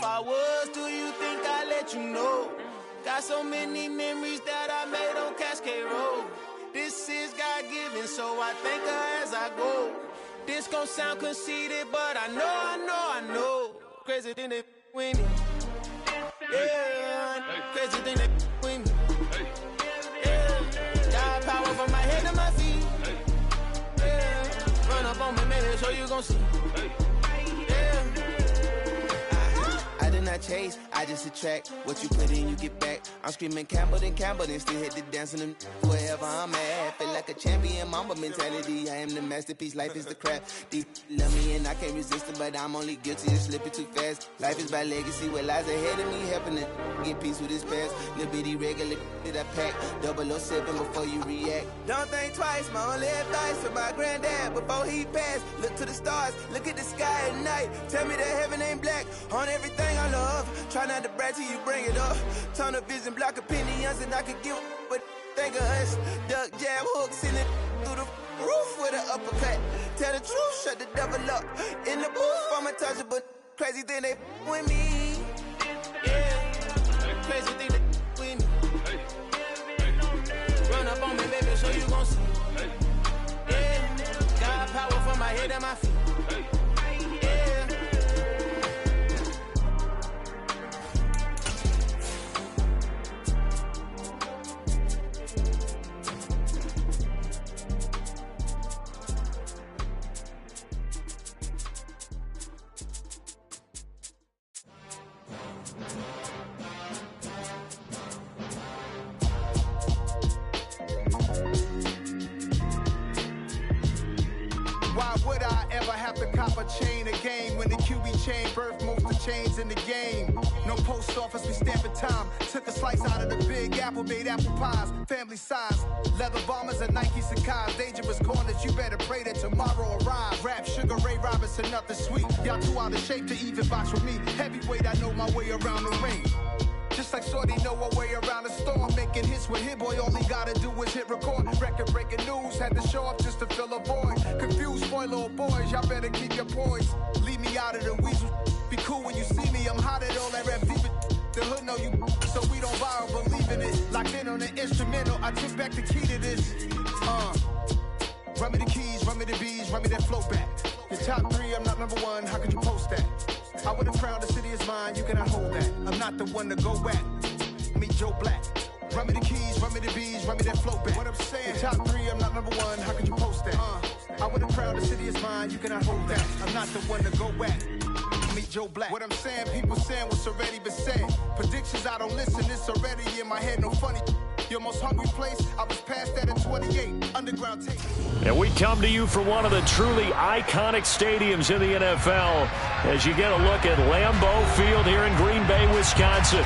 I was, do you think I let you know? Got so many memories that I made on Cascade Road. This is God-given, so I thank her as I go. This gon' sound conceited, but I know. Crazy thing they with me. Yeah, crazy thing they with me. Yeah, got power from my head to my feet. Yeah, run up on me, man, so you gon' see. I did not chase, I just attract. What you put in, you get back. I'm screaming Campbell, then still hit the dance on them wherever I'm at. Feel like a champion, mamba mentality. I am the masterpiece, life is the crap. Deep love me and I can't resist it, but I'm only guilty of slipping too fast. Life is by legacy, what lies ahead of me, helping to get peace with this past. Little bitty regular that I pack, 007 before you react. Don't think twice, my only advice for my granddad before he passed. Look to the stars, look at the sky at night. Tell me that heaven ain't black on everything I love. Try not to brag till you bring it up. Tunnel vision, block opinions, and I could give but think of us. Duck jab hooks in it through the roof with an uppercut. Tell the truth, shut the devil up. In the booth, I'm untouchable. Crazy thing they with me. Yeah, crazy thing they with me. Run up on me, baby, so you gon' see. Yeah, got power from my head and my feet. Chain a game when the QB chain birthed most of chains in the game. No post office, we stamping time. Took a slice out of the big apple, made apple pies, family size. Leather bombers and Nike Sacai's. Dangerous corners, you better pray that tomorrow arrives. Rap, Sugar Ray Robinson, nothing sweet. Y'all too out of shape to even box with me. Heavyweight, I know my way around the ring. Just like Shorty know her way around the storm. Making hits with Hit Boy, all he gotta do is hit record. Record breaking news, had to show up just to fill a void. Confused boy, little boys, y'all better keep your poise. Leave me out of the weasel. Be cool when you see me, I'm hot at all that rap deep. The hood know you, so we don't borrow, believe in it. Locked in on the instrumental, I took back the key to this. Run me the keys, run me the bees, run me that flow back. Your top three, I'm not number one, how could you post that? I would have crowned the city is mine, you cannot hold that. I'm not the one to go back. Meet Joe Black. Run me the keys, run me the bees, run me that flow back. What I'm saying, your top three, I'm not number one, how could you post that? I would have crowned the city is mine, you cannot hold that. I'm not the one to go back. Meet Joe Black. What I'm saying, people saying what's already been said. Predictions, I don't listen, it's already in my head, no funny. Your most hungry place, I was past that at 28. Underground tape. And we come to you from one of the truly iconic stadiums in the NFL as you get a look at Lambeau Field here in Green Bay, Wisconsin.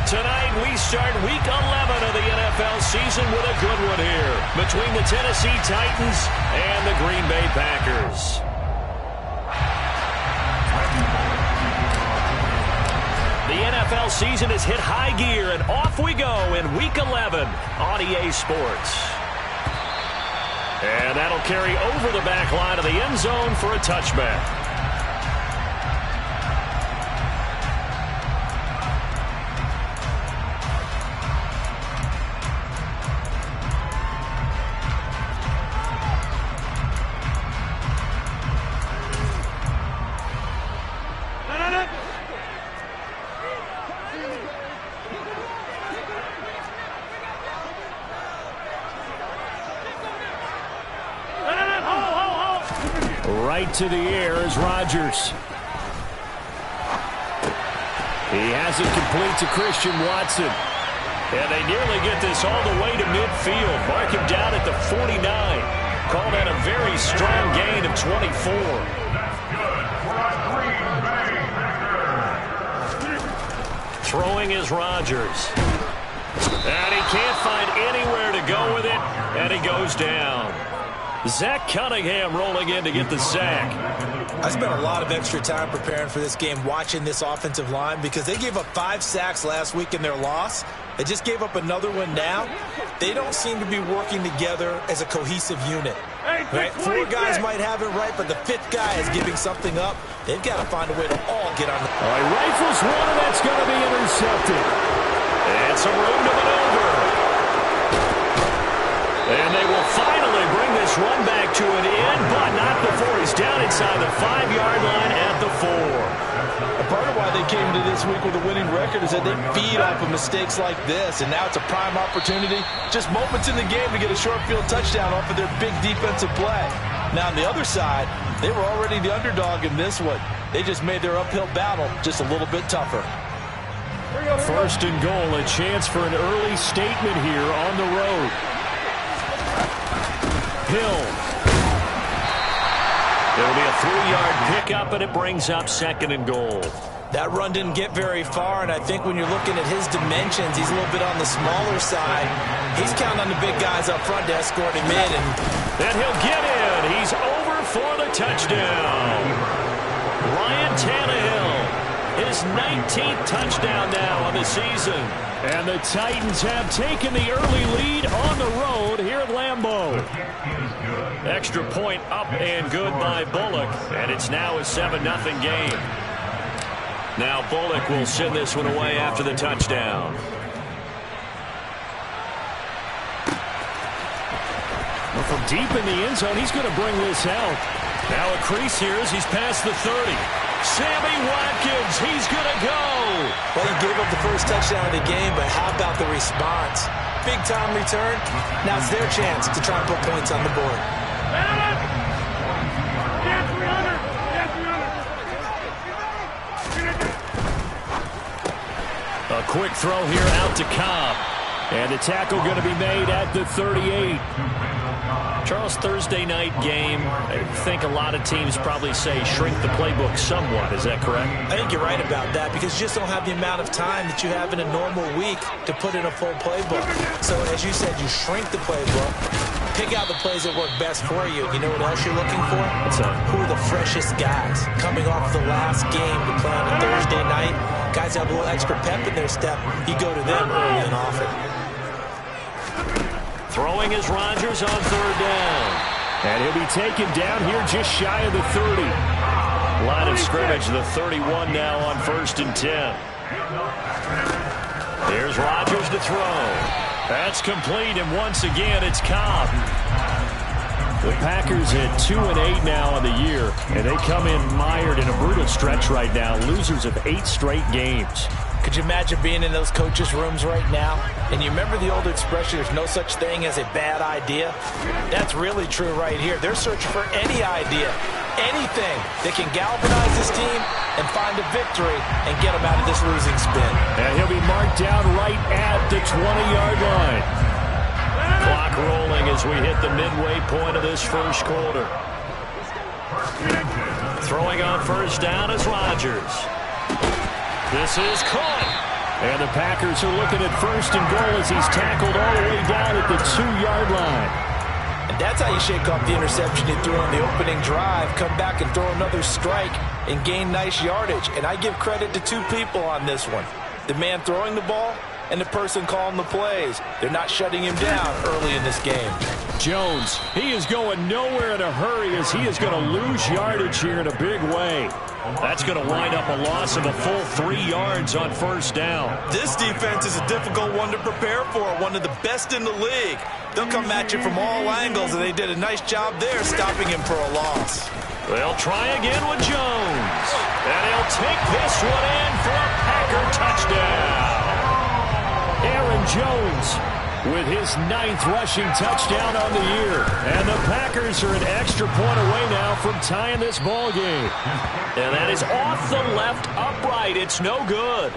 Tonight we start Week 11 of the NFL season with a good one here between the Tennessee Titans and the Green Bay Packers. The NFL season has hit high gear, and off we go in Week 11 on EA Sports. And that'll carry over the back line of the end zone for a touchback. Right to the air is Rodgers. He has it complete to Christian Watson. And they nearly get this all the way to midfield. Mark him down at the 49. Call that a very strong gain of 24. Throwing is Rodgers. And he can't find anywhere to go with it. And he goes down. Zach Cunningham rolling in to get the sack. I spent a lot of extra time preparing for this game, watching this offensive line, because they gave up 5 sacks last week in their loss. They just gave up another one now. They don't seem to be working together as a cohesive unit. Right? 4 guys might have it right, but the 5th guy is giving something up. They've got to find a way to all get on the... All right, rifles throws one, and that's going to be intercepted. And some room to maneuver. And they will finally bring this run back to an end, but not before he's down inside the 5-yard line at the 4. A part of why they came into this week with a winning record is that they feed off of mistakes like this, and now it's a prime opportunity, just moments in the game to get a short field touchdown off of their big defensive play. Now on the other side, they were already the underdog in this one. They just made their uphill battle just a little bit tougher. First and goal, a chance for an early statement here on the road. Hill. It'll be a 3-yard pickup, and it brings up second and goal. That run didn't get very far, and I think when you're looking at his dimensions, he's a little bit on the smaller side. He's counting on the big guys up front to escort him in. And he'll get in. He's over for the touchdown. Ryan Tannehill, his 19th touchdown now on the season. And the Titans have taken the early lead on the road here at Lambeau. Extra point up and good by Bullock, and it's now a 7-0 game. Now Bullock will send this one away after the touchdown. Well, from deep in the end zone, he's going to bring this out. Now a crease here as he's past the 30. Sammy Watkins, he's going to go. Well, he gave up the first touchdown of the game, but how about the response? Big-time return. Now it's their chance to try and put points on the board. A quick throw here out to Cobb. And the tackle going to be made at the 38. Charles, Thursday night game, I think a lot of teams probably say shrink the playbook somewhat. Is that correct? I think you're right about that because you just don't have the amount of time that you have in a normal week to put in a full playbook. So as you said, you shrink the playbook, pick out the plays that work best for you. You know what else you're looking for? What's that? Who are the freshest guys coming off the last game to play on a Thursday night? Guys have a little extra pep in their step. You go to them early and often. Throwing is Rodgers on third down. And he'll be taken down here just shy of the 30. Line of scrimmage, the 31 now on 1st and 10. Here's Rodgers to throw. That's complete, and once again, it's Cobb. The Packers at 2-8 now on the year, and they come in mired in a brutal stretch right now, losers of 8 straight games. Could you imagine being in those coaches' rooms right now? And you remember the old expression, there's no such thing as a bad idea? That's really true right here. They're searching for any idea, anything that can galvanize this team and find a victory and get them out of this losing spin. And he'll be marked down right at the 20-yard line. Clock rolling as we hit the midway point of this first quarter. Throwing on first down is Rodgers. This is caught. And the Packers are looking at first and goal as he's tackled all the way down at the 2-yard line. And that's how you shake off the interception he threw on the opening drive, come back and throw another strike and gain nice yardage. And I give credit to 2 people on this one. The man throwing the ball and the person calling the plays. They're not shutting him down early in this game. Jones, he is going nowhere in a hurry as he is going to lose yardage here in a big way. That's going to wind up a loss of a full 3 yards on first down. This defense is a difficult one to prepare for, one of the best in the league. They'll come at you from all angles, and they did a nice job there stopping him for a loss. They'll try again with Jones. And he'll take this one in for a Packer touchdown. Aaron Jones with his 9th rushing touchdown on the year. And the Packers are an extra point away now from tying this ball game. And that is off the left upright. It's no good.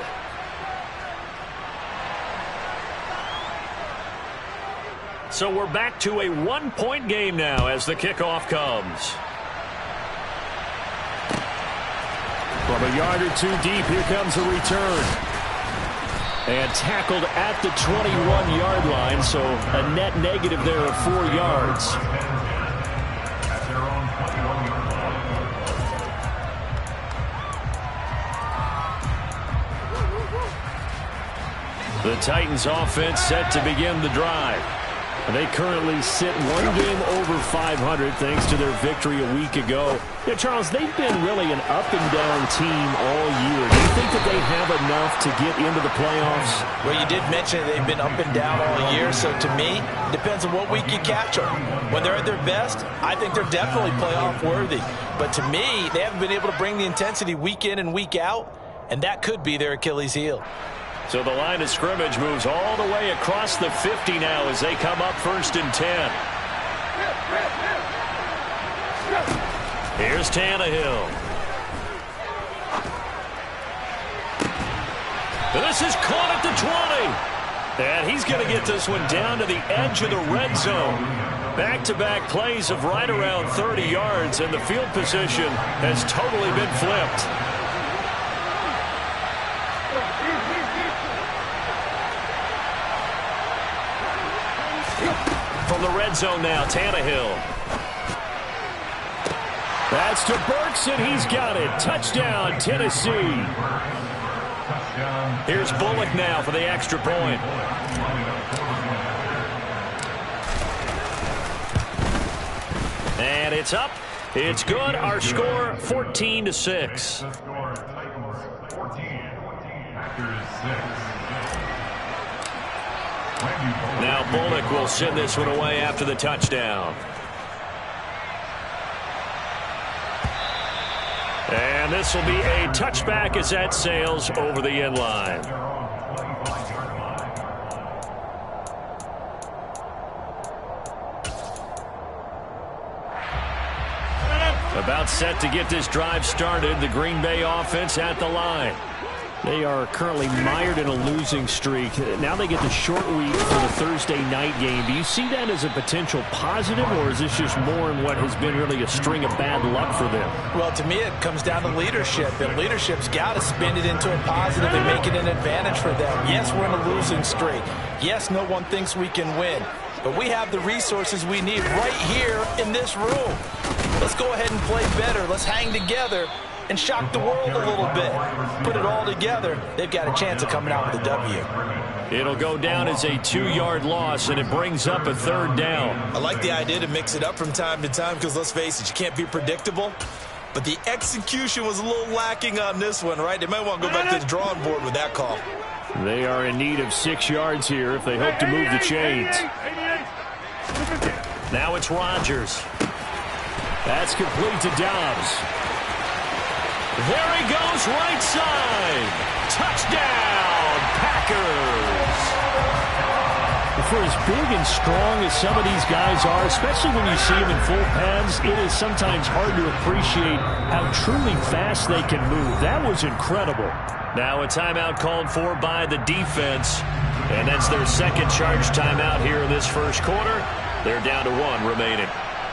So we're back to a 1-point game now as the kickoff comes. From a yard or 2 deep, here comes a return. And tackled at the 21-yard line, so a net negative there of 4 yards. The Titans offense set to begin the drive. They currently sit 1 game over 500 thanks to their victory a week ago. Yeah, Charles, they've been really an up-and-down team all year. Do you think that they have enough to get into the playoffs? Well, you did mention they've been up and down all year, so to me, it depends on what week you catch them. When they're at their best, I think they're definitely playoff worthy. But to me, they haven't been able to bring the intensity week in and week out, and that could be their Achilles heel. So the line of scrimmage moves all the way across the 50 now as they come up 1st and 10. Here's Tannehill. This is caught at the 20. And he's going to get this one down to the edge of the red zone. Back-to-back plays of right around 30 yards, and the field position has totally been flipped. From the red zone now, Tannehill. That's to Burks, and he's got it. Touchdown, Tennessee. Here's Bullock now for the extra point. And it's up. It's good. Our score, 14-6. Now Bullock will send this one away after the touchdown. And this will be a touchback as that sails over the end line. About set to get this drive started, the Green Bay offense at the line. They are currently mired in a losing streak. Now they get the short week for the Thursday night game. Do you see that as a potential positive, or is this just more in what has been really a string of bad luck for them? Well, to me, it comes down to leadership, and leadership's got to spin it into a positive and make it an advantage for them. Yes, we're in a losing streak. Yes, no one thinks we can win, but we have the resources we need right here in this room. Let's go ahead and play better. Let's hang together and shock the world a little bit. Put it all together, they've got a chance of coming out with a W. It'll go down as a 2-yard loss, and it brings up a 3rd down. I like the idea to mix it up from time to time because, let's face it, you can't be predictable. But the execution was a little lacking on this one, right? They might want to go back to the drawing board with that call. They are in need of 6 yards here if they hope to move the chains. Now it's Rodgers. That's complete to Dobbs. There he goes, right side. Touchdown, Packers. For as big and strong as some of these guys are, especially when you see them in full pads, it is sometimes hard to appreciate how truly fast they can move. That was incredible. Now a timeout called for by the defense, and that's their second charge timeout here in this first quarter. They're down to 1 remaining.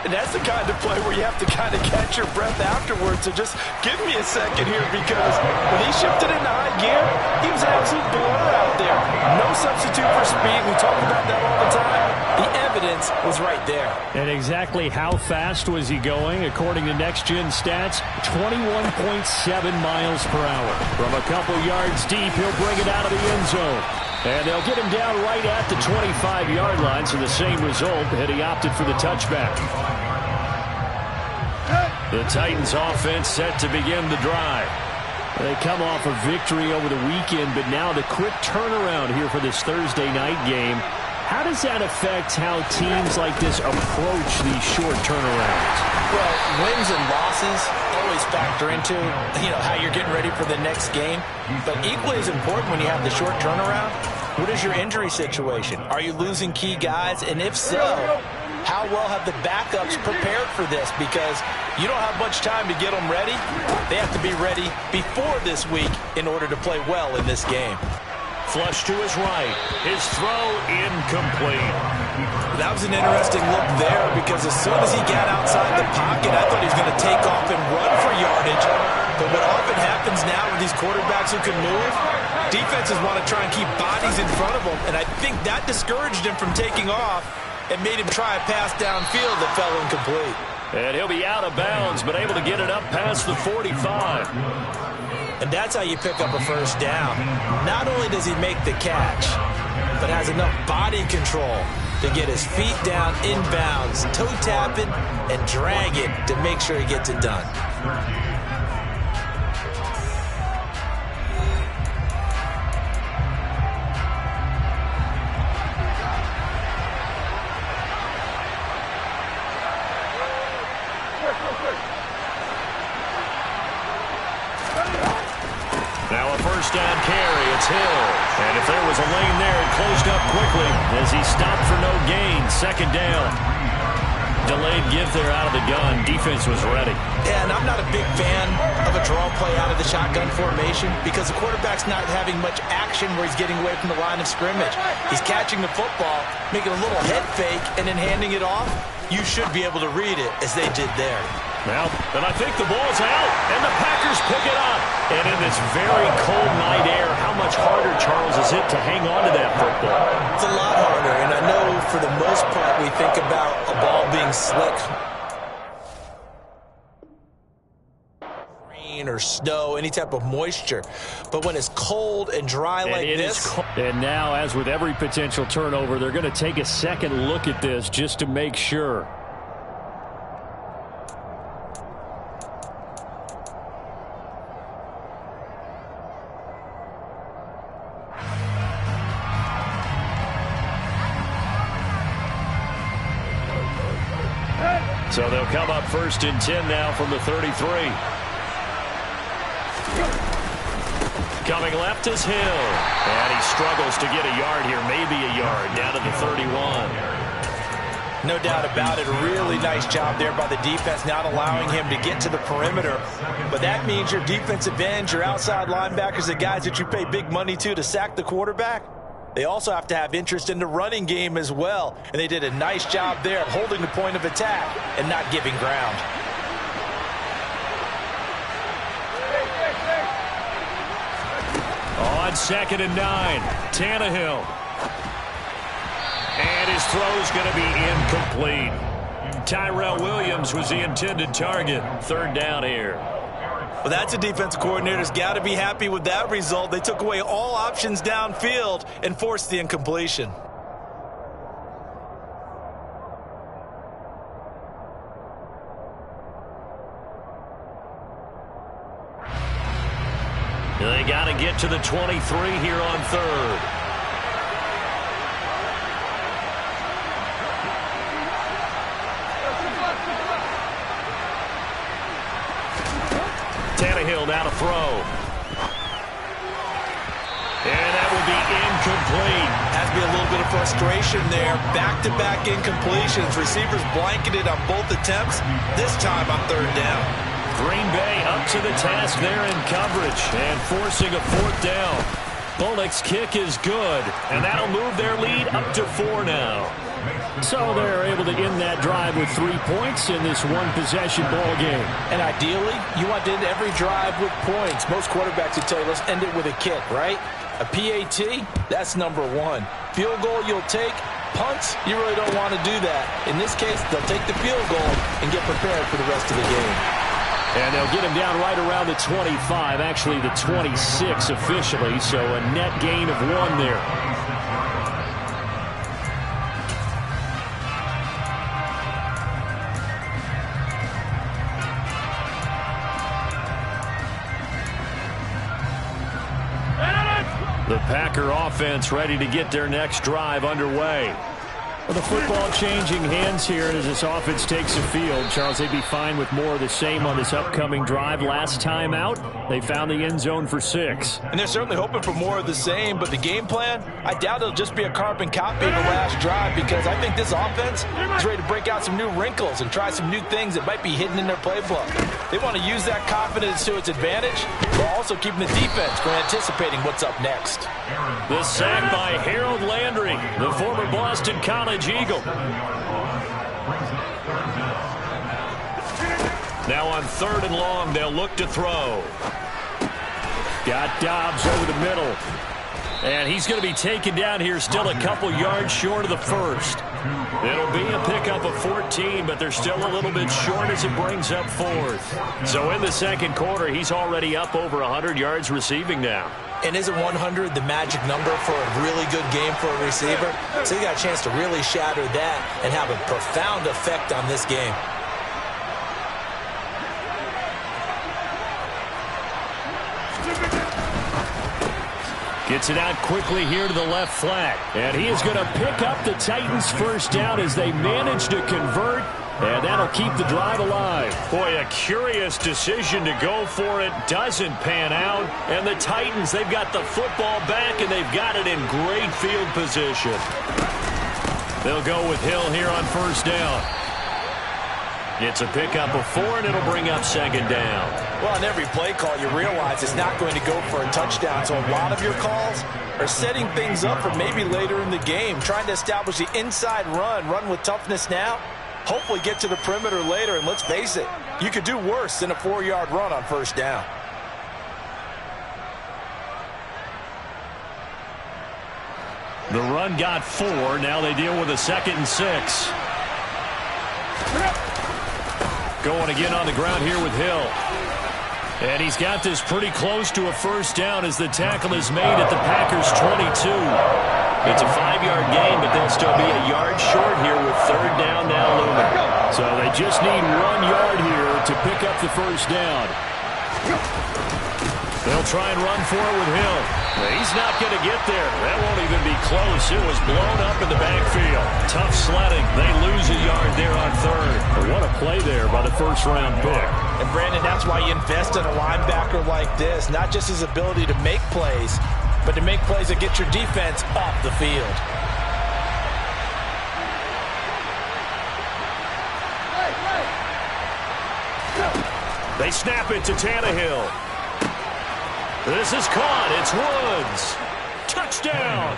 And that's the kind of play where you have to kind of catch your breath afterwards. So just give me a second here, because when he shifted into high gear, he was an absolute blur out there. No substitute for speed. We talk about that all the time. The evidence was right there. And exactly how fast was he going? According to Next Gen Stats, 21.7 miles per hour. From a couple yards deep, he'll bring it out of the end zone. And they'll get him down right at the 25-yard line, so the same result, and he opted for the touchback. The Titans offense set to begin the drive. They come off a victory over the weekend, but now the quick turnaround here for this Thursday night game. How does that affect how teams like this approach these short turnarounds? Well, wins and losses always factor into, how you're getting ready for the next game. But equally as important when you have the short turnaround, what is your injury situation? Are you losing key guys? And if so, how well have the backups prepared for this? Because you don't have much time to get them ready. They have to be ready before this week in order to play well in this game. Flush to his right. His throw incomplete. That was an interesting look there, because as soon as he got outside the pocket, I thought he was going to take off and run for yardage. But what often happens now with these quarterbacks who can move, defenses want to try and keep bodies in front of them, and I think that discouraged him from taking off and made him try a pass downfield that fell incomplete. And he'll be out of bounds, but able to get it up past the 45. And that's how you pick up a first down. Not only does he make the catch, but has enough body control to get his feet down inbounds, toe tap it, and drag it to make sure he gets it done. Now a first down carry. It's Hill. And if there was a lane there, it closed up quickly as he stopped for no gain. Second down. Delayed give there out of the gun. Defense was ready. Yeah, and I'm not a big fan of a draw play out of the shotgun formation because the quarterback's not having much action where he's getting away from the line of scrimmage. He's catching the football, making a little head fake, and then handing it off. You should be able to read it as they did there. Well, and I think the ball's out, and the Packers pick it up. And in this very cold night air, how much harder, Charles, is it to hang on to that football? It's a lot harder, and I know for the most part we think about a ball being slick rain or snow, any type of moisture. But when it's cold and dry like this. And now, as with every potential turnover, they're going to take a second look at this just to make sure. So they'll come up 1st and 10 now from the 33. Coming left is Hill. And he struggles to get a yard here, maybe a yard, down to the 31. No doubt about it. A really nice job there by the defense, not allowing him to get to the perimeter. But that means your defensive ends, your outside linebackers, the guys that you pay big money to sack the quarterback, they also have to have interest in the running game as well. And they did a nice job there holding the point of attack and not giving ground. On 2nd and 9, Tannehill. And his throw's going to be incomplete. Tyrell Williams was the intended target. 3rd down here. Well, that's a defensive coordinator's got to be happy with that result. They took away all options downfield and forced the incompletion. They got to get to the 23 here on 3rd. Tannehill now to throw. And that will be incomplete. Has to be a little bit of frustration there. Back-to-back incompletions. Receivers blanketed on both attempts. This time on 3rd down. Green Bay up to the task there in coverage and forcing a 4th down. Bullock's kick is good, and that'll move their lead up to 4 now. So they're able to end that drive with 3 points in this one-possession ball game. And ideally, you want to end every drive with points. Most quarterbacks would tell you, let's end it with a kick, right? A PAT, that's number 1. Field goal you'll take. Punts, you really don't want to do that. In this case, they'll take the field goal and get prepared for the rest of the game. And they'll get him down right around the 25, actually the 26 officially, so a net gain of 1 there. The Packer offense ready to get their next drive underway. Well, the football changing hands here as this offense takes the field. Charles, they'd be fine with more of the same on this upcoming drive. Last time out, they found the end zone for 6. And they're certainly hoping for more of the same, but the game plan, I doubt it'll just be a carbon copy of the last drive because I think this offense is ready to break out some new wrinkles and try some new things that might be hidden in their playbook. They want to use that confidence to its advantage while also keeping the defense from anticipating what's up next. The sack by Harold Landry, the former Boston College Eagle. Now on 3rd and long, they'll look to throw. Got Dobbs over the middle. And he's going to be taken down here still a couple yards short of the 1st. It'll be a pickup of 14, but they're still a little bit short as it brings up 4th. So in the 2nd quarter, he's already up over 100 yards receiving now. And isn't 100 the magic number for a really good game for a receiver? So you got a chance to really shatter that and have a profound effect on this game. Gets it out quickly here to the left flat. And he is going to pick up the Titans' first down as they manage to convert And that'll keep the drive alive. Boy, a curious decision to go for it. Doesn't pan out. And the Titans, they've got the football back, and they've got it in great field position. They'll go with Hill here on first down. It's a pickup of 4, and it'll bring up second down. Well, on every play call, you realize it's not going to go for a touchdown. So a lot of your calls are setting things up for maybe later in the game, trying to establish the inside run with toughness now, hopefully get to the perimeter later. And let's face it, you could do worse than a 4-yard run on first down. The run got 4. Now they deal with a 2nd and 6. Going again on the ground here with Hill. And he's got this pretty close to a first down as the tackle is made at the Packers' 22. It's a 5-yard gain, but they'll still be a yard short here with third down now looming. So they just need 1 yard here to pick up the first down. They'll try and run for it with Hill. He's not going to get there. That won't even be close. It was blown up in the backfield. Tough sledding. They lose a yard there on third. But what a play there by the first-round pick. And, Brandon, that's why you invest in a linebacker like this. Not just his ability to make plays, but to make plays that get your defense off the field. They snap it to Tannehill. This is caught. It's Woods. Touchdown.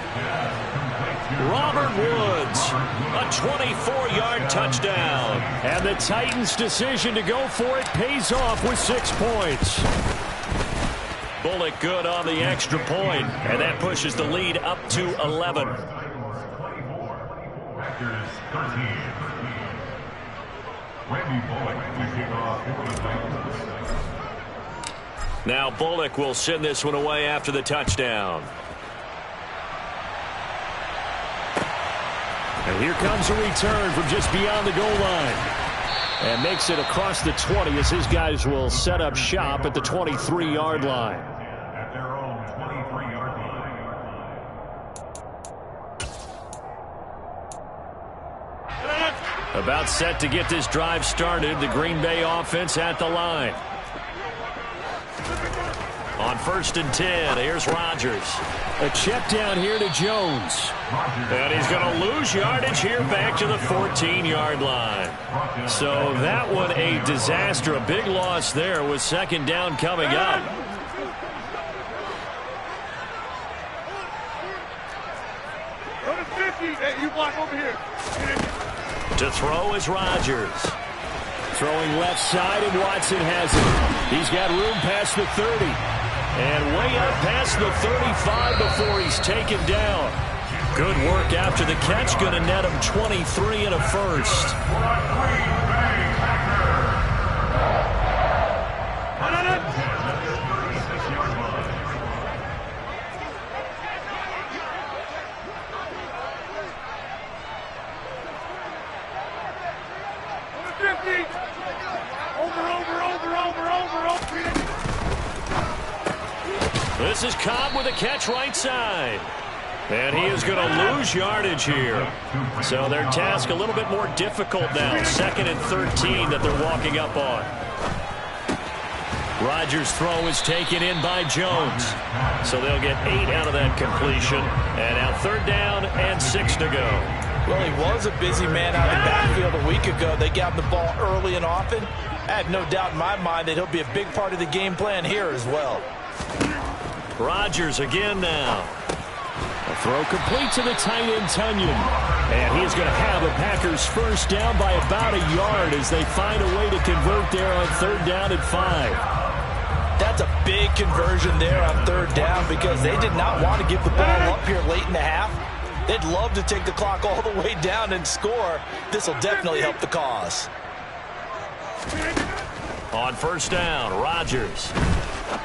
Robert Woods. A 24-yard touchdown. And the Titans' decision to go for it pays off with 6 points. Bullock good on the extra point, and that pushes the lead up to 11. Now Bullock will send this one away after the touchdown. And here comes a return from just beyond the goal line. And makes it across the 20 as his guys will set up shop at the 23-yard line. At their own 23-yard line. About set to get this drive started. The Green Bay offense at the line. On 1st and 10, here's Rodgers. A check down here to Jones. And he's going to lose yardage here back to the 14-yard line. So that one a disaster. A big loss there with second down coming up. Go to 50. Hey, you block over here. To throw is Rodgers. Throwing left side, and Watson has it. He's got room past the 30. And way up past the 35 before he's taken down. Good work after the catch. Going to net him 23 and a first. This is Cobb with a catch right side. And he is going to lose yardage here. So their task a little bit more difficult now. 2nd and 13 that they're walking up on. Rodgers' throw is taken in by Jones. So they'll get 8 out of that completion. And now 3rd down and 6 to go. Well, he was a busy man out of the backfield a week ago. They got him the ball early and often. I have no doubt in my mind that he'll be a big part of the game plan here as well. Rodgers again now. A throw complete to the tight end, Tunyon. And he is going to have a Packers first down by about a yard as they find a way to convert there on 3rd down and 5. That's a big conversion there on 3rd down because they did not want to give the ball up here late in the half. They'd love to take the clock all the way down and score. This will definitely help the cause. On 1st down, Rodgers.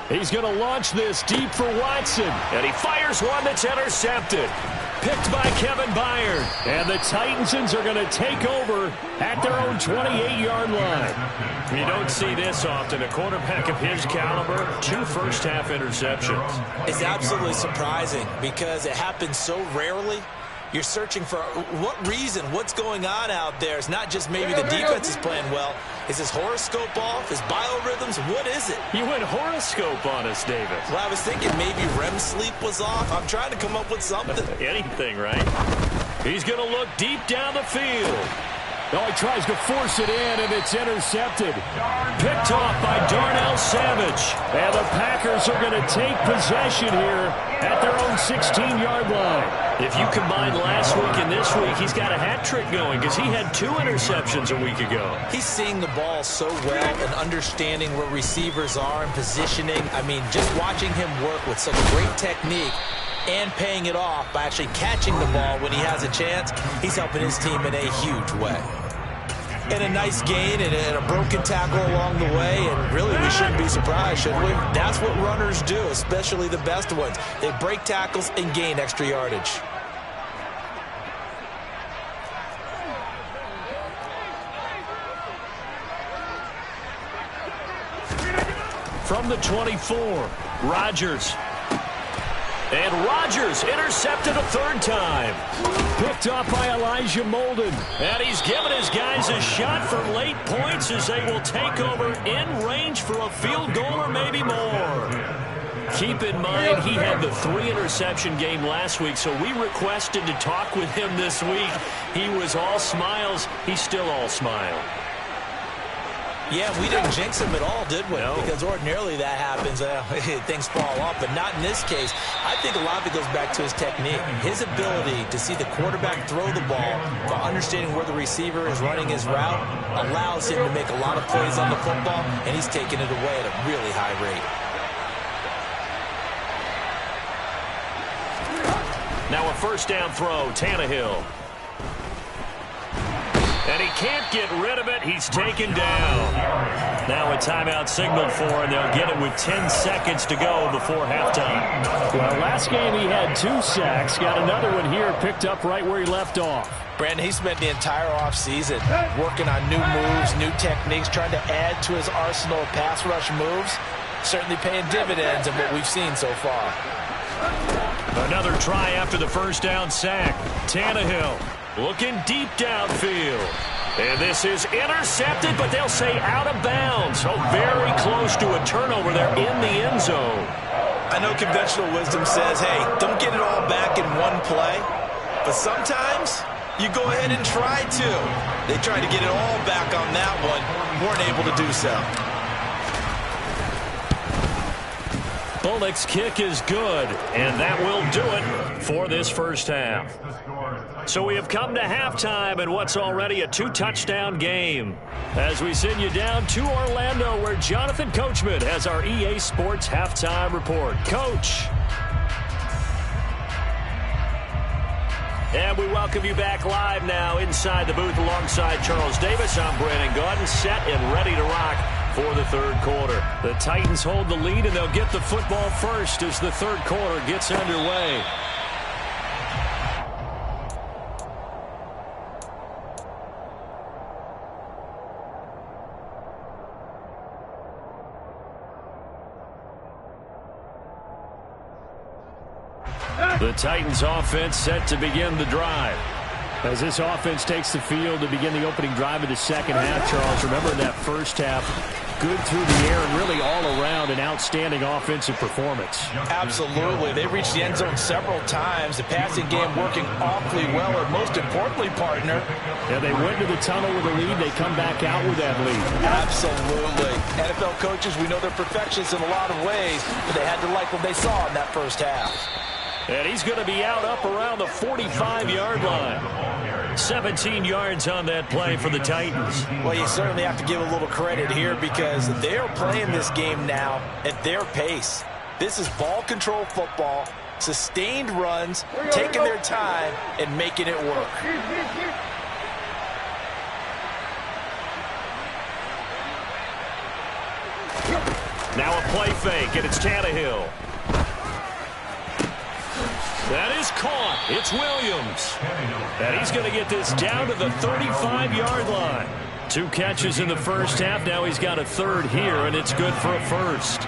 He's going to launch this deep for Watson. And he fires one that's intercepted. Picked by Kevin Byard. And the Titansons are going to take over at their own 28-yard line. You don't see this often. A quarterback of his caliber, 2 first-half interceptions. It's absolutely surprising because it happens so rarely. You're searching for what reason, what's going on out there. It's not just maybe the defense is playing well. Is his horoscope off? His biorhythms? What is it? You went horoscope on us, David. Well, I was thinking maybe REM sleep was off. I'm trying to come up with something. Anything, right? He's going to look deep down the field. Oh, he tries to force it in, and it's intercepted. Picked off by Darnell Savage. And the Packers are going to take possession here at their own 16-yard line. If you combine last week and this week, he's got a hat trick going because he had 2 interceptions a week ago. He's seeing the ball so well and understanding where receivers are and positioning. I mean, just watching him work with such great technique and paying it off by actually catching the ball when he has a chance, he's helping his team in a huge way. And a nice gain and a broken tackle along the way, and really we shouldn't be surprised, should we? That's what runners do, especially the best ones. They break tackles and gain extra yardage. From the 24, Rodgers. And Rodgers intercepted a 3rd time. Picked off by Elijah Molden. And he's given his guys a shot for late points as they will take over in range for a field goal or maybe more. Keep in mind he had the 3-interception game last week, so we requested to talk with him this week. He was all smiles. He's still all smile. Yeah, we didn't jinx him at all, did we? No. Because ordinarily that happens, things fall off, but not in this case. I think a lot of it goes back to his technique. His ability to see the quarterback throw the ball while understanding where the receiver is running his route allows him to make a lot of plays on the football, and he's taking it away at a really high rate. Now a 1st down throw, Tannehill. And he can't get rid of it. He's taken down. Now a timeout signaled for, and they'll get it with 10 seconds to go before halftime. Well, last game he had 2 sacks. Got another one here, picked up right where he left off. Brandon, he spent the entire offseason working on new moves, new techniques, trying to add to his arsenal of pass rush moves. Certainly paying dividends in what we've seen so far. Another try after the 1st down sack. Tannehill looking deep downfield. And this is intercepted, but they'll say out of bounds. So very close to a turnover there in the end zone. I know conventional wisdom says, hey, don't get it all back in one play. But sometimes you go ahead and try to. They tried to get it all back on that one. Weren't able to do so. Bullock's kick is good, and that will do it for this 1st half. So we have come to halftime in what's already a 2-touchdown game. As we send you down to Orlando, where Jonathan Coachman has our EA Sports halftime report. Coach. And we welcome you back live now inside the booth alongside Charles Davis. I'm Brandon Gaudin, set and ready to rock for the 3rd quarter. The Titans hold the lead, and they'll get the football first as the 3rd quarter gets underway. The Titans offense set to begin the drive. As this offense takes the field to begin the opening drive of the 2nd half, Charles, remember in that 1st half, good through the air and really all around an outstanding offensive performance. Absolutely. They reached the end zone several times. The passing game working awfully well, and most importantly, partner. Yeah, they went to the tunnel with a lead. They come back out with that lead. Absolutely. NFL coaches, we know they're perfectionists in a lot of ways, but they had to like what they saw in that 1st half. And he's going to be out up around the 45-yard line. 17 yards on that play for the Titans. Well, you certainly have to give a little credit here because they're playing this game now at their pace. This is ball control football, sustained runs, taking their time, and making it work. Now a play fake, and it's Tannehill. That is caught. It's Williams. And he's going to get this down to the 35-yard line. 2 catches in the 1st half. Now he's got a 3rd here, and it's good for a 1st.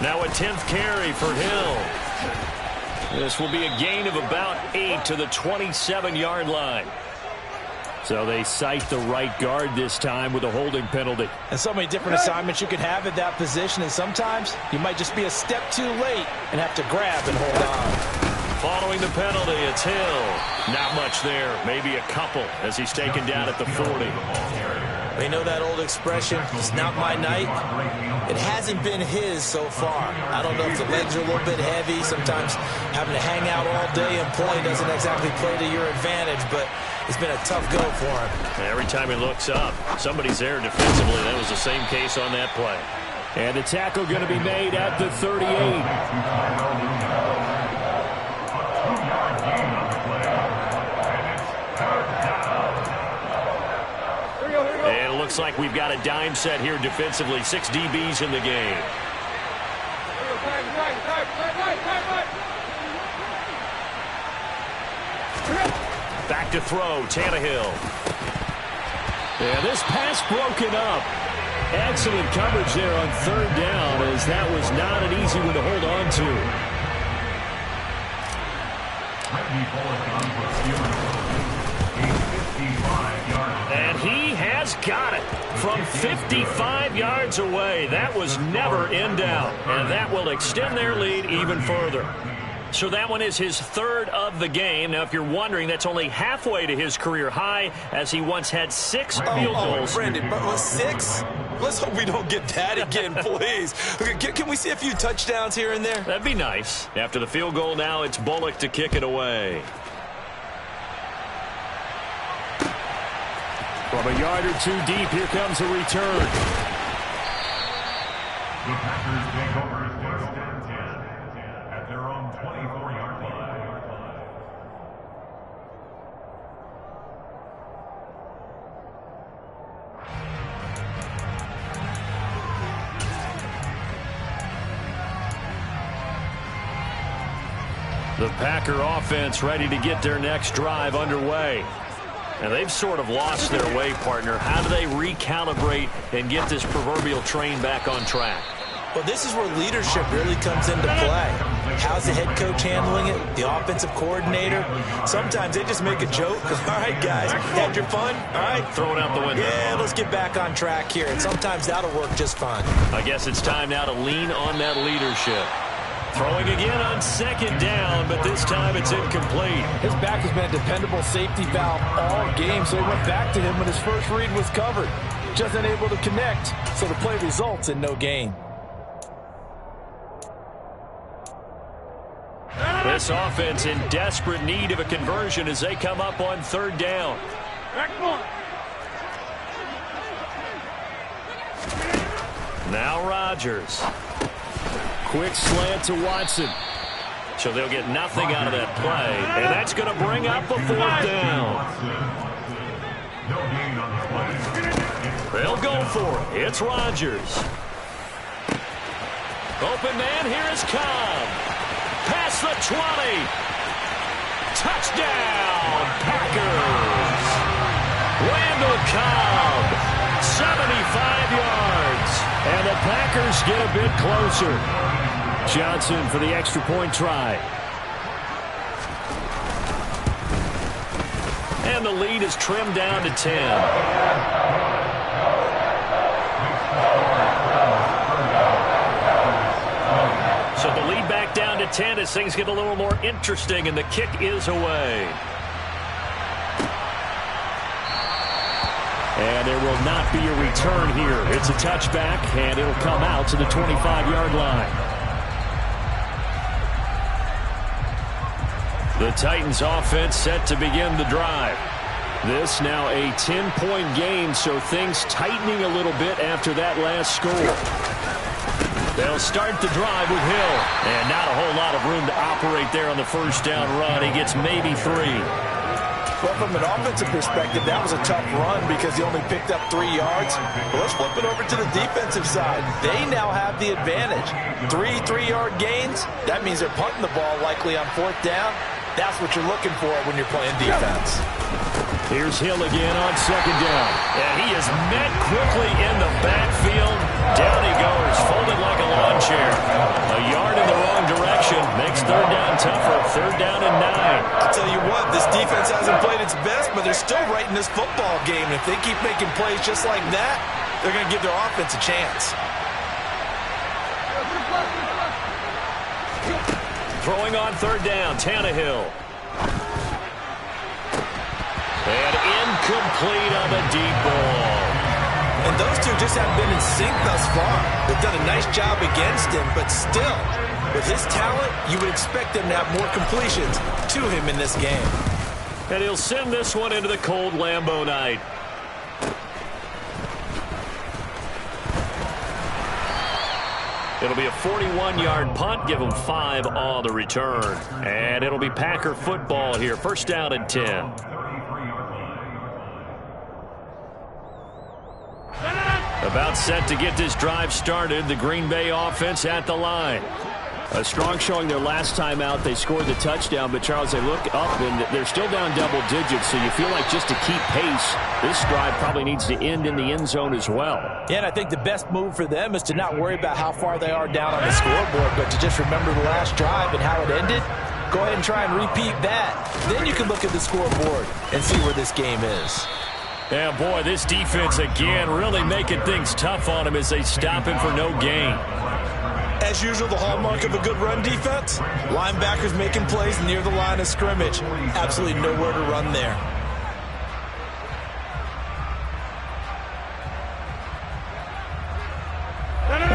Now a 10th carry for Hill. This will be a gain of about 8 to the 27-yard line. So they cite the right guard this time with a holding penalty. And so many different assignments you could have at that position, and sometimes you might just be a step too late and have to grab and hold on. Following the penalty, it's Hill. Not much there, maybe a couple as he's taken down at the 40. They know that old expression, it's not my night. It hasn't been his so far. I don't know if the legs are a little bit heavy. Sometimes having to hang out all day and play doesn't exactly play to your advantage, but it's been a tough go for him. Every time he looks up, somebody's there defensively. That was the same case on that play. And the tackle going to be made at the 38. And it looks like we've got a dime set here defensively. 6 DBs in the game. Back to throw, Tannehill. Yeah, this pass broken up. Excellent coverage there on 3rd down, as that was not an easy one to hold on to. And he has got it from 55 yards away. That was never in doubt, and that will extend their lead even further. So that one is his 3rd of the game. Now, if you're wondering, that's only halfway to his career high, as he once had 6 field goals. Brandon, but was 6? Let's hope we don't get that again, please. Can we see a few touchdowns here and there? That'd be nice. After the field goal, now it's Bullock to kick it away. From a yard or 2 deep, here comes a return. The Packers take over first and 10 at their own 24-yard line. The Packer offense ready to get their next drive underway. And they've sort of lost their way, partner. How do they recalibrate and get this proverbial train back on track? Well, this is where leadership really comes into play. How's the head coach handling it? The offensive coordinator? Sometimes they just make a joke. All right, guys, had your fun? All right. Throw it out the window. Yeah, let's get back on track here. And sometimes that'll work just fine. I guess it's time now to lean on that leadership. Throwing again on 2nd down, but this time it's incomplete. His back has been a dependable safety valve all game, so he went back to him when his first read was covered. Just unable to connect, so the play results in no gain. This offense in desperate need of a conversion as they come up on 3rd down. Now Rodgers. Quick slant to Watson. So they'll get nothing out of that play. And that's going to bring up a 4th down. They'll go for it. It's Rodgers. Open man, here is Cobb. Past the 20. Touchdown, Packers. Randall Cobb, 75 yards. And the Packers get a bit closer. Johnson for the extra point try. And the lead is trimmed down to 10. So the lead back down to 10 as things get a little more interesting, and the kick is away. And there will not be a return here. It's a touchback, and it'll come out to the 25-yard line. The Titans offense set to begin the drive. This now a 10-point game, so things tightening a little bit after that last score. They'll start the drive with Hill. And not a whole lot of room to operate there on the 1st down run. He gets maybe 3. Well, from an offensive perspective, that was a tough run because he only picked up 3 yards. But let's flip it over to the defensive side. They now have the advantage. 3 3-yard gains. That means they're punting the ball likely on 4th down. That's what you're looking for when you're playing defense. Here's Hill again on 2nd down. And he is met quickly in the backfield. Down he goes, folded like a lawn chair. third down tougher. Third down and 9. I'll tell you what, this defense hasn't played its best, but they're still right in this football game. And if they keep making plays just like that, they're going to give their offense a chance. Throwing on third down, Tannehill. And incomplete on the deep ball. And those two just haven't been in sync thus far. They've done a nice job against him, but still, with his talent, you would expect them to have more completions to him in this game. And he'll send this one into the cold Lambeau night. It'll be a 41-yard punt. Give them 5 on the return. And it'll be Packer football here. First down and 10. About set to get this drive started. The Green Bay offense at the line. A strong showing their last time out. They scored the touchdown, but Charles, they look up and they're still down double digits, so you feel like just to keep pace, this drive probably needs to end in the end zone as well. Yeah, and I think the best move for them is to not worry about how far they are down on the scoreboard, but to just remember the last drive and how it ended. Go ahead and try and repeat that. Then you can look at the scoreboard and see where this game is. Yeah, boy, this defense again really making things tough on him as they stop him for no gain. As usual, the hallmark of a good run defense, linebackers making plays near the line of scrimmage. Absolutely nowhere to run there.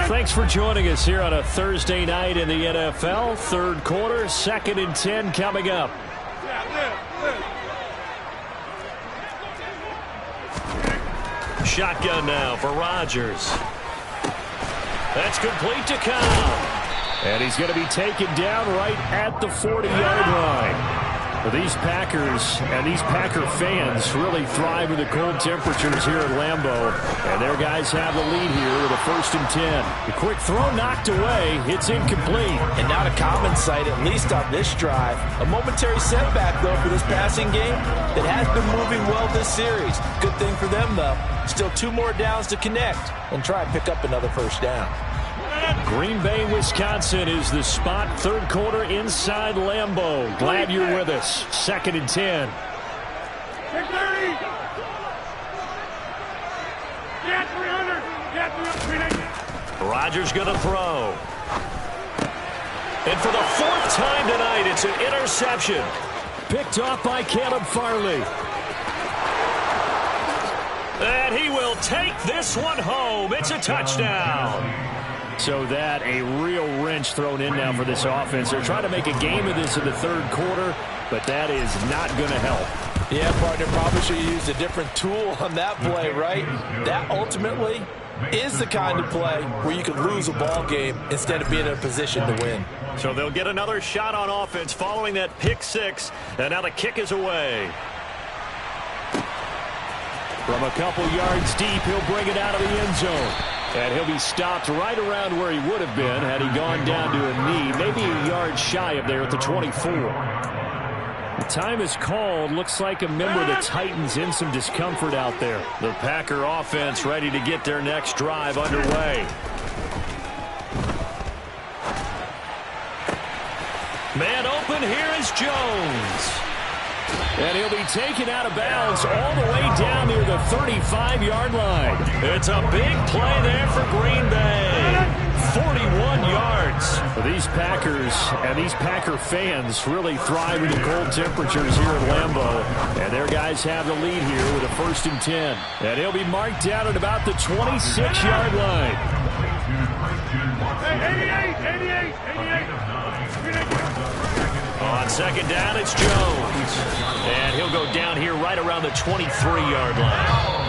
Thanks for joining us here on a Thursday night in the NFL. Third quarter, 2nd and 10 coming up. Shotgun now for Rodgers. That's complete to Cobb. And he's going to be taken down right at the 40-yard line. Well, these Packers and these Packer fans really thrive in the cold temperatures here at Lambeau. And their guys have the lead here with a 1st and 10. A quick throw knocked away. It's incomplete. And not a common sight, at least on this drive. A momentary setback, though, for this passing game that has been moving well this series. Good thing for them, though. Still 2 more downs to connect and try and pick up another 1st down. Green Bay, Wisconsin is the spot. Third quarter inside Lambeau. Glad you're with us. 2nd and 10. Rodgers going to throw. And for the 4th time tonight, it's an interception. Picked off by Caleb Farley. And he will take this one home. It's a touchdown. So that a real wrench thrown in now for this offense. They're trying to make a game of this in the 3rd quarter, but that is not going to help. Yeah, partner, probably should have used a different tool on that play, right? That ultimately is the kind of play where you could lose a ball game instead of being in a position to win. So they'll get another shot on offense following that pick 6, and now the kick is away. From a couple yards deep, he'll bring it out of the end zone. And he'll be stopped right around where he would have been had he gone down to a knee, maybe a yard shy of there at the 24. The time is called. Looks like a member of the Titans in some discomfort out there. The Packer offense ready to get their next drive underway. Man open, here is Jones. And he'll be taken out of bounds all the way down near the 35-yard line. It's a big play there for Green Bay. 41 yards. These Packers and these Packer fans really thrive in the cold temperatures here at Lambeau. And their guys have the lead here with a 1st and 10. And he'll be marked down at about the 26-yard line. 88. On 2nd down, it's Jones. And he'll go down here right around the 23-yard line.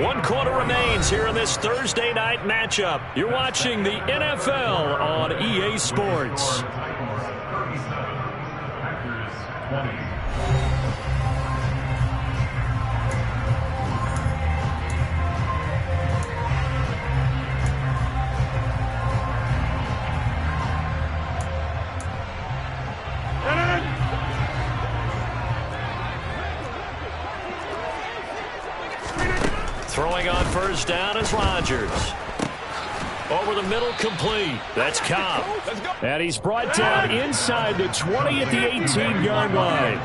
1 quarter remains here in this Thursday night matchup. You're watching the NFL on EA Sports. Throwing on 1st down is Rodgers. Over the middle, complete. That's Cobb. And he's brought down inside the 20 at the 18-yard line.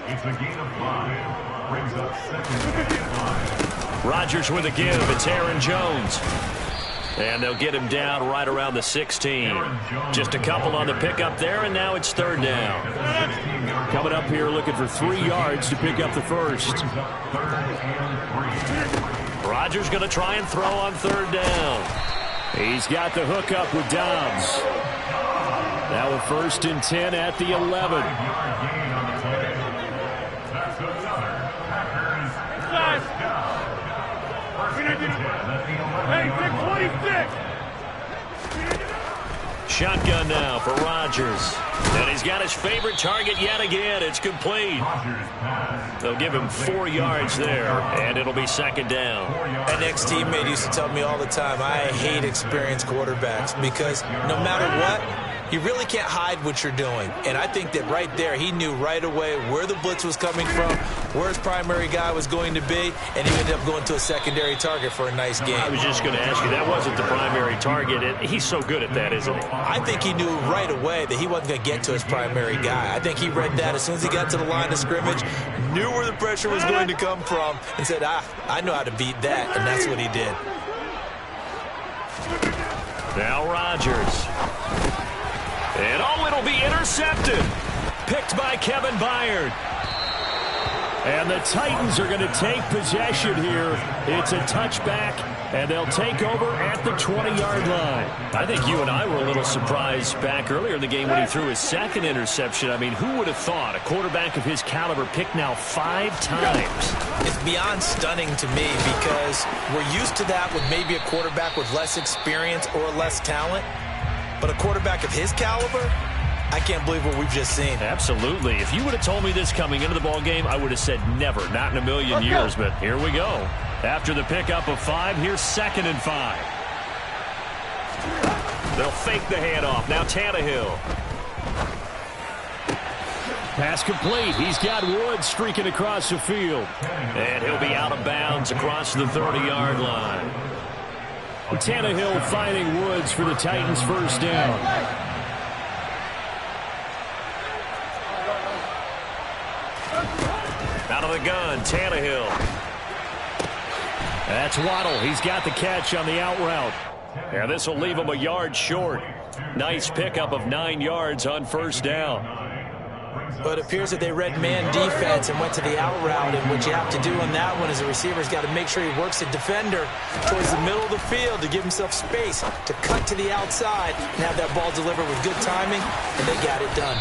It's a gain of 5. Brings up second and 5. Rodgers with a give. It's Aaron Jones. And they'll get him down right around the 16. Just a couple on the pickup there, and now it's third down. Coming up here looking for 3 yards to pick up the first. Rodgers going to try and throw on third down. He's got the hookup with Dobbs. Now a 1st and 10 at the 11. Hey, 626. Shotgun now for Rodgers. And he's got his favorite target yet again. It's complete. They'll give him 4 yards there, and it'll be second down. An ex-teammate used to tell me all the time, I hate experienced quarterbacks because no matter what, you really can't hide what you're doing. And I think that right there, he knew right away where the blitz was coming from, where his primary guy was going to be, and he ended up going to a secondary target for a nice game. I was just going to ask you, that wasn't the primary target. He's so good at that, isn't he? I think he knew right away that he wasn't going to get to his primary guy. I think he read that as soon as he got to the line of scrimmage, knew where the pressure was going to come from, and said, I know how to beat that, and that's what he did. Now Rodgers. And it'll be intercepted. Picked by Kevin Byard. And the Titans are going to take possession here. It's a touchback, and they'll take over at the 20-yard line. I think you and I were a little surprised back earlier in the game when he threw his second interception. I mean, who would have thought a quarterback of his caliber picked now 5 times? It's beyond stunning to me because we're used to that with maybe a quarterback with less experience or less talent. But a quarterback of his caliber, I can't believe what we've just seen. Absolutely. If you would have told me this coming into the ball game, I would have said never, not in a million years. But here we go. After the pickup of 5, here's 2nd and 5. They'll fake the handoff. Now Tannehill. Pass complete. He's got Woods streaking across the field. And he'll be out of bounds across the 30-yard line. Tannehill finding Woods for the Titans' first down. Out of the gun, Tannehill. That's Waddle. He's got the catch on the out route. And this will leave him a yard short. Nice pickup of 9 yards on first down. But it appears that they read man defense and went to the out route. And what you have to do on that one is the receiver's got to make sure he works the defender towards the middle of the field to give himself space to cut to the outside and have that ball delivered with good timing, and they got it done.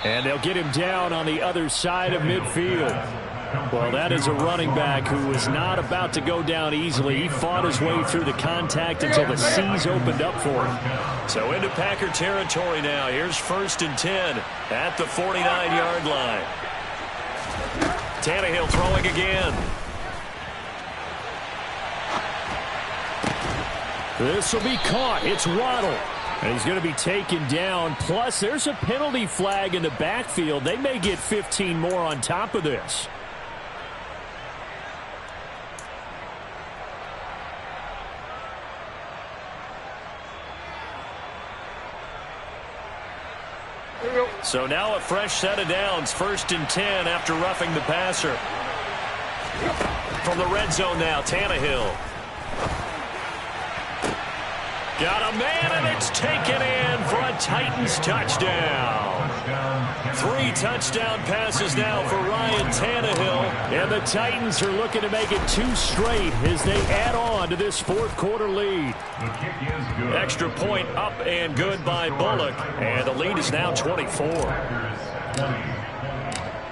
And they'll get him down on the other side of midfield. Well, that is a running back who was not about to go down easily. He fought his way through the contact until the seas opened up for him. So into Packer territory now. Here's 1st and 10 at the 49-yard line. Tannehill throwing again. This will be caught. It's Waddle. And he's going to be taken down. Plus, there's a penalty flag in the backfield. They may get 15 more on top of this. So now a fresh set of downs. 1st and 10 after roughing the passer. From the red zone now, Tannehill. Got a man, and it's taken in for a Titans touchdown. 3 touchdown passes now for Ryan Tannehill. And the Titans are looking to make it 2 straight as they add on to this 4th quarter lead. Extra point up and good by Bullock. And the lead is now 24.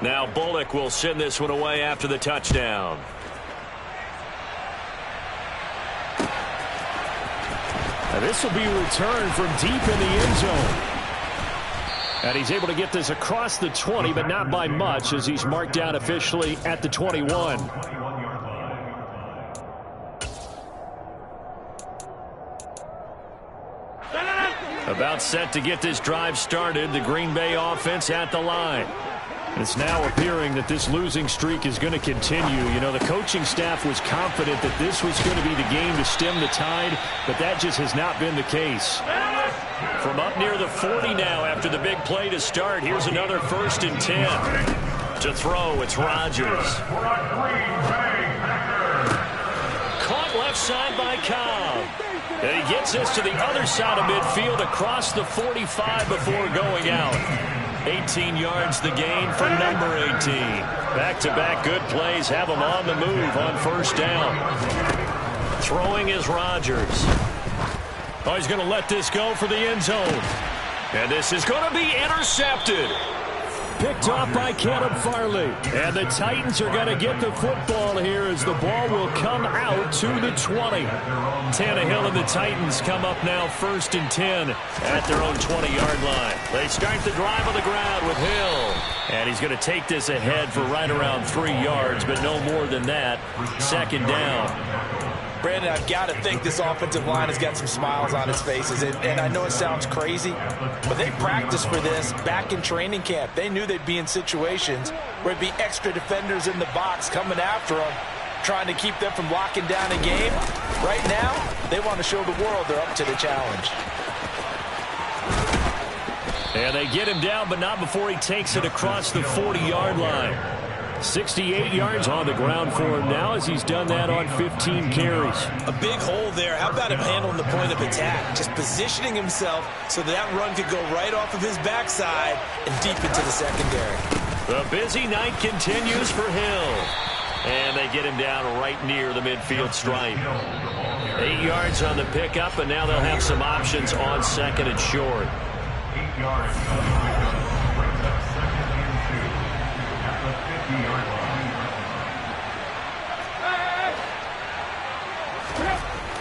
Now Bullock will send this one away after the touchdown. Now this will be returned from deep in the end zone. And he's able to get this across the 20, but not by much as he's marked down officially at the 21. About set to get this drive started. The Green Bay offense at the line. It's now appearing that this losing streak is going to continue. You know, the coaching staff was confident that this was going to be the game to stem the tide, but that just has not been the case. From up near the 40 now after the big play to start, here's another 1st and 10. To throw, it's Rodgers. Caught left side by Cobb. And he gets this to the other side of midfield across the 45 before going out. 18 yards the gain for number 18. Back-to-back good plays have him on the move on 1st down. Throwing is Rodgers. Oh, he's going to let this go for the end zone. And this is going to be intercepted. Picked off by Caleb Farley. And the Titans are going to get the football here as the ball will come out to the 20. Tannehill and the Titans come up now 1st and 10 at their own 20-yard line. They start the drive on the ground with Hill. And he's going to take this ahead for right around 3 yards, but no more than that. 2nd down. Brandon, I've got to think this offensive line has got some smiles on its faces. And I know it sounds crazy, but they practiced for this back in training camp. They knew they'd be in situations where it'd be extra defenders in the box coming after them, trying to keep them from locking down a game. Right now, they want to show the world they're up to the challenge. And they get him down, but not before he takes it across the 40-yard line. 68 yards on the ground for him now as he's done that on 15 carries. A big hole there. How about him handling the point of attack? Just positioning himself so that run could go right off of his backside and deep into the secondary. The busy night continues for Hill. And they get him down right near the midfield stripe. 8 yards on the pickup, and now they'll have some options on 2nd and short. 8 yards.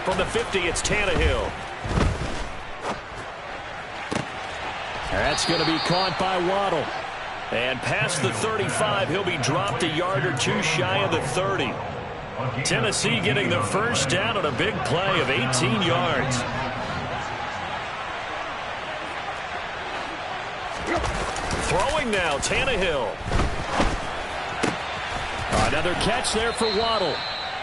From the 50, it's Tannehill. That's going to be caught by Waddle. And past the 35, he'll be dropped a yard or two shy of the 30. Tennessee getting the 1st down on a big play of 18 yards. Throwing now, Tannehill. Another catch there for Waddle.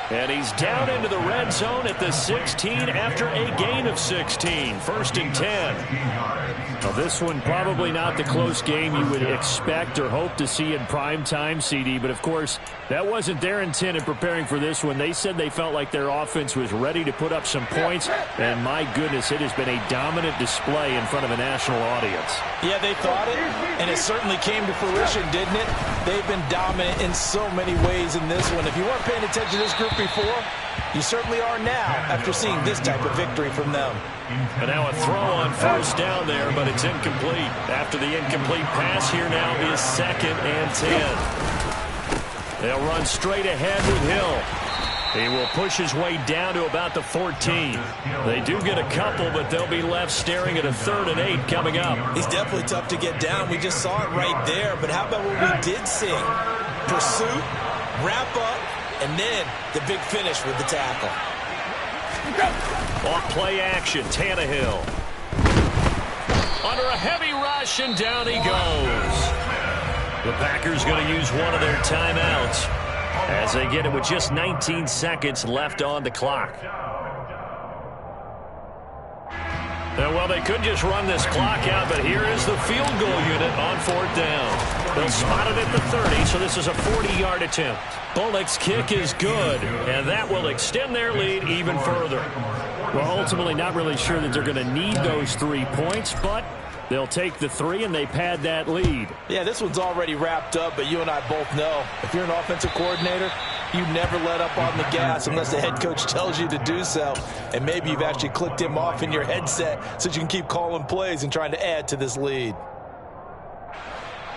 And he's down into the red zone at the 16 after a gain of 16. 1st and 10. Well, this one probably not the close game you would expect or hope to see in prime time, CD. But, of course, that wasn't their intent in preparing for this one. They said they felt like their offense was ready to put up some points. And, my goodness, it has been a dominant display in front of a national audience. Yeah, they thought it, and it certainly came to fruition, didn't it? They've been dominant in so many ways in this one. If you weren't paying attention to this group before, you certainly are now after seeing this type of victory from them. And now a throw on 1st down there, but it's incomplete. After the incomplete pass, here now is 2nd and 10. They'll run straight ahead with Hill. He will push his way down to about the 14. They do get a couple, but they'll be left staring at a 3rd and 8 coming up. He's definitely tough to get down. We just saw it right there. But how about what we did see? Pursuit, wrap up, and then the big finish with the tackle. Off play action, Tannehill. Under a heavy rush, and down he goes. The Packers going to use one of their timeouts as they get it with just 19 seconds left on the clock. Well, they could just run this clock out, but here is the field goal unit on 4th down. They'll spot it at the 30, so this is a 40-yard attempt. Bullock's kick is good, and that will extend their lead even further. Well, ultimately not really sure that they're going to need those 3 points, but they'll take the 3 and they pad that lead. Yeah, this one's already wrapped up, but you and I both know if you're an offensive coordinator, you never let up on the gas unless the head coach tells you to do so. And maybe you've actually clicked him off in your headset so you can keep calling plays and trying to add to this lead.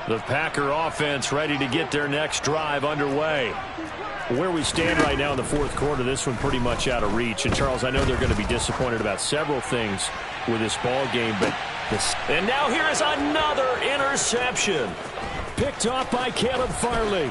The Packer offense ready to get their next drive underway. Where we stand right now in the 4th quarter, this one pretty much out of reach. And, Charles, I know they're going to be disappointed about several things with this ball game, but this. And now here is another interception. Picked off by Caleb Farley.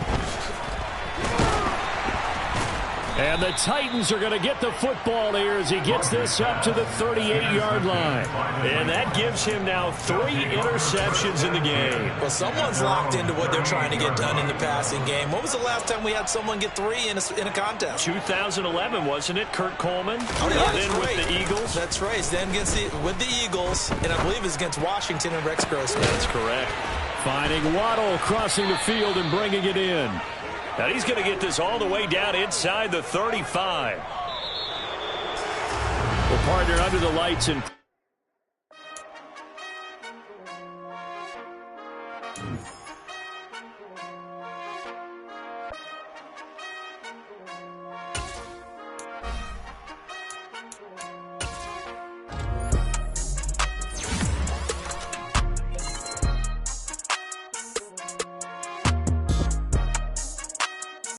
And the Titans are going to get the football here as he gets this up to the 38-yard line. And that gives him now 3 interceptions in the game. Well, someone's locked into what they're trying to get done in the passing game. When was the last time we had someone get 3 in a contest? 2011, wasn't it? Kurt Coleman. Oh, yeah, then right. with the Eagles. That's right. Then with the Eagles, and I believe it's against Washington and Rex Grossman. That's correct. Finding Waddle crossing the field and bringing it in. Now he's going to get this all the way down inside the 35. Well, partner, under the lights and